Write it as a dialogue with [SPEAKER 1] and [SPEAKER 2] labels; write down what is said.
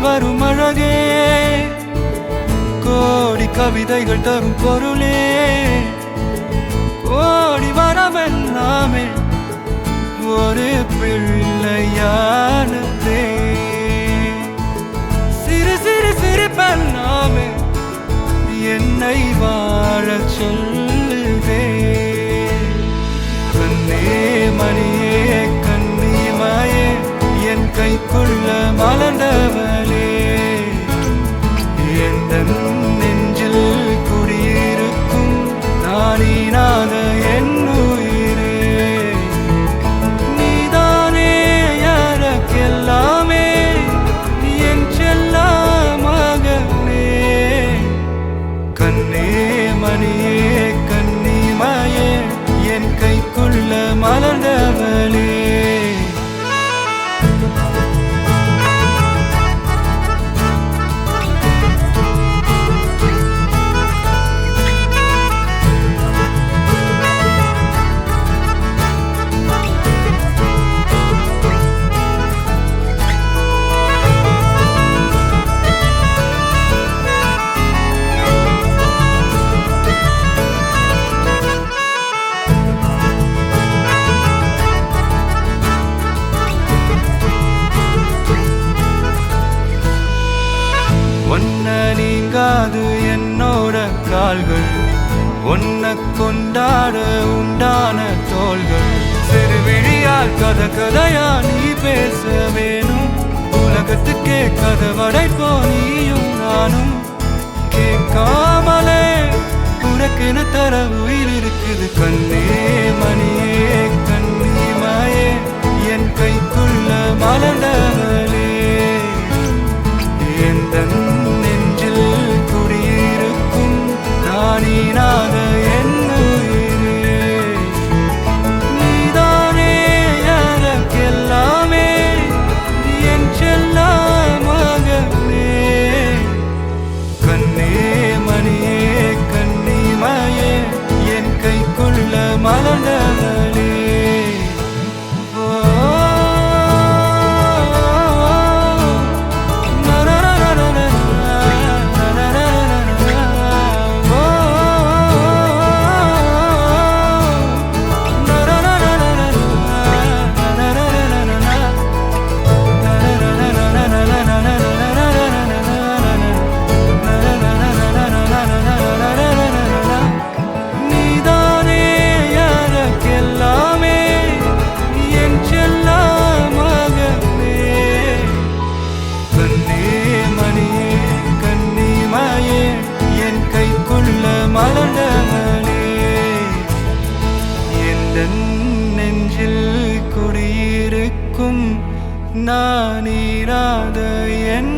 [SPEAKER 1] வரும் அழகே, கோடி கவிதைகள் தரும் பொருளே, கோடி வரமெல்லாமே ஒரு பிள்ளையானதே. சிறு சிறு சிரிப்பெல்லாமே என்னை வாழச் சொல்லுதே. கண்ணே மணியே கண்ணிமாயே என் கைக்குள்ள மலர்ந்தவளே, எந்த நெஞ்சில் குடியிருக்கும் நானீனாக என் உயிரே. நீதானே எனக்கெல்லாமே, என் செல்ல மகனே. கண்ணே மணியே கண்ணிமாயே என் கைக்குள்ள மலர்ந்தவளே. ஒன்ன நீங்காது என்னோட கால்கள், ஒன்ன கொண்டாட உண்டான தோள்கள். சிறு விழியால் கதை கதையா நீ பேச வேணும், உலகத்துக்கே கதை வடைப்போ நீயும் நானும். கேட்காமலே உனக்கென தர உயிர் இருக்குது. கண்ணே மணியே கண்ணிமாயே என் கைக்குள்ள மலர்ந்தவளே, எந்த நெஞ்சில் குடியிருக்கும் நானீனாக என் உயிரே. நீதானே எனக்கெல்லாமே, என் செல்ல மகனே. கண்ணே மணியே கண்ணிமாயே என் கைக்குள்ள மலர்ந்தவளே. மலர்ந்தவளே, எந்த நெஞ்சில் குடியிருக்கும் நானீராத என்